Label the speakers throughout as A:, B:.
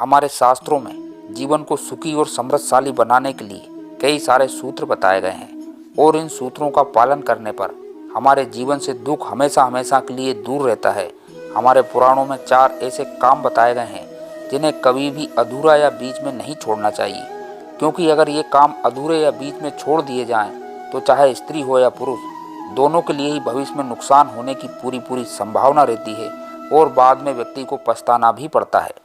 A: हमारे शास्त्रों में जीवन को सुखी और समृद्धशाली बनाने के लिए कई सारे सूत्र बताए गए हैं और इन सूत्रों का पालन करने पर हमारे जीवन से दुख हमेशा हमेशा के लिए दूर रहता है। हमारे पुराणों में 4 ऐसे काम बताए गए हैं जिन्हें कभी भी अधूरा या बीच में नहीं छोड़ना चाहिए, क्योंकि अगर ये काम अधूरे या बीच में छोड़ दिए जाएं तो चाहे स्त्री हो या पुरुष, दोनों के लिए ही भविष्य में नुकसान होने की पूरी संभावना रहती है और बाद में व्यक्ति को पछताना भी पड़ता है।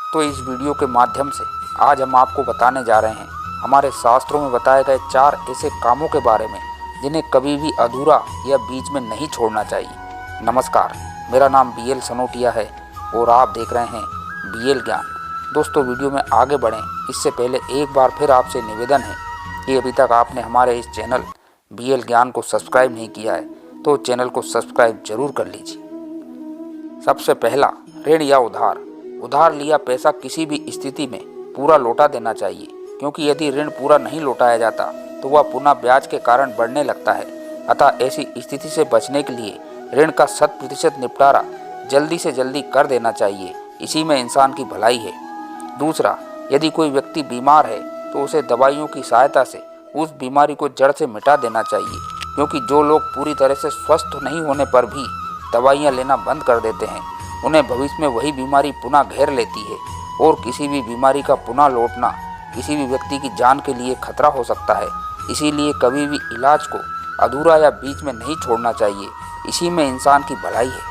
A: तो इस वीडियो के माध्यम से आज हम आपको बताने जा रहे हैं हमारे शास्त्रों में बताए गए 4 ऐसे कामों के बारे में जिन्हें कभी भी अधूरा या बीच में नहीं छोड़ना चाहिए। नमस्कार, मेरा नाम BL सनोटिया है और आप देख रहे हैं BL ज्ञान। दोस्तों, वीडियो में आगे बढ़ें इससे पहले एक बार फिर आपसे निवेदन है कि अभी तक आपने हमारे इस चैनल BL ज्ञान को सब्सक्राइब नहीं किया है तो चैनल को सब्सक्राइब जरूर कर लीजिए। सबसे पहला, ऋण या उधार लिया पैसा किसी भी स्थिति में पूरा लौटा देना चाहिए, क्योंकि यदि ऋण पूरा नहीं लौटाया जाता तो वह पुनः ब्याज के कारण बढ़ने लगता है। अतः ऐसी स्थिति से बचने के लिए ऋण का 100% निपटारा जल्दी से जल्दी कर देना चाहिए। इसी में इंसान की भलाई है। दूसरा, यदि कोई व्यक्ति बीमार है तो उसे दवाइयों की सहायता से उस बीमारी को जड़ से मिटा देना चाहिए, क्योंकि जो लोग पूरी तरह से स्वस्थ नहीं होने पर भी दवाइयाँ लेना बंद कर देते हैं, उन्हें भविष्य में वही बीमारी पुनः घेर लेती है और किसी भी बीमारी का पुनः लौटना किसी भी व्यक्ति की जान के लिए खतरा हो सकता है। इसीलिए कभी भी इलाज को अधूरा या बीच में नहीं छोड़ना चाहिए। इसी में इंसान की भलाई है।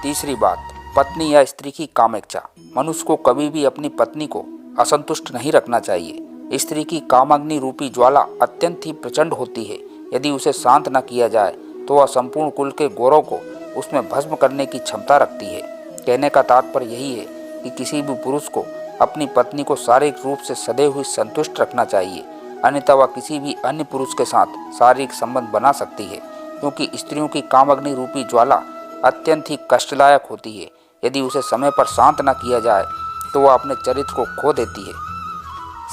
A: तीसरी बात, पत्नी या स्त्री की कामेच्छा। मनुष्य को कभी भी अपनी पत्नी को असंतुष्ट नहीं रखना चाहिए। स्त्री की कामाग्नि रूपी ज्वाला अत्यंत ही प्रचंड होती है। यदि उसे शांत न किया जाए तो वह संपूर्ण कुल के गौरव को उसमें भस्म करने की क्षमता रखती है। कहने का तात्पर्य यही है कि किसी भी पुरुष को अपनी पत्नी को शारीरिक रूप से सदैव ही संतुष्ट रखना चाहिए, अन्यथा वह किसी भी अन्य पुरुष के साथ शारीरिक संबंध बना सकती है, क्योंकि स्त्रियों की कामाग्नि रूपी ज्वाला अत्यंत ही कष्टदायक होती है। यदि उसे समय पर शांत न किया जाए तो वह अपने चरित्र को खो देती है।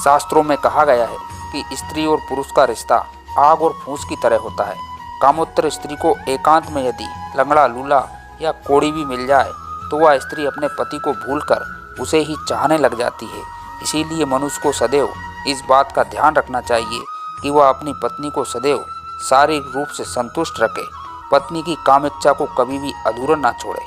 A: शास्त्रों में कहा गया है कि स्त्री और पुरुष का रिश्ता आग और फूस की तरह होता है। कामोत्तर स्त्री को एकांत में यदि लंगड़ा, लूला या कोड़ी भी मिल जाए तो वह स्त्री अपने पति को भूलकर उसे ही चाहने लग जाती है। इसीलिए मनुष्य को सदैव इस बात का ध्यान रखना चाहिए कि वह अपनी पत्नी को सदैव शारीरिक रूप से संतुष्ट रखे, पत्नी की कामेच्छा को कभी भी अधूरा ना छोड़े।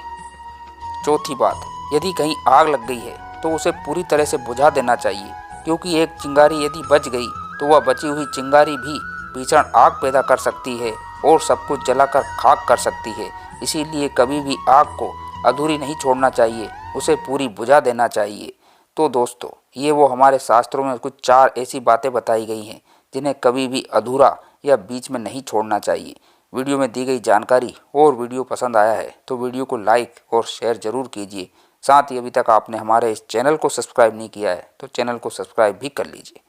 A: चौथी बात, यदि कहीं आग लग गई है तो उसे पूरी तरह से बुझा देना चाहिए, क्योंकि एक चिंगारी यदि बच गई तो वह बची हुई चिंगारी भी भीषण आग पैदा कर सकती है और सब कुछ जलाकर खाक कर सकती है। इसीलिए कभी भी आग को अधूरी नहीं छोड़ना चाहिए, उसे पूरी बुझा देना चाहिए। तो दोस्तों, ये वो हमारे शास्त्रों में कुछ 4 ऐसी बातें बताई गई हैं जिन्हें कभी भी अधूरा या बीच में नहीं छोड़ना चाहिए। वीडियो में दी गई जानकारी और वीडियो पसंद आया है तो वीडियो को लाइक और शेयर जरूर कीजिए। साथ ही अभी तक आपने हमारे इस चैनल को सब्सक्राइब नहीं किया है तो चैनल को सब्सक्राइब भी कर लीजिए।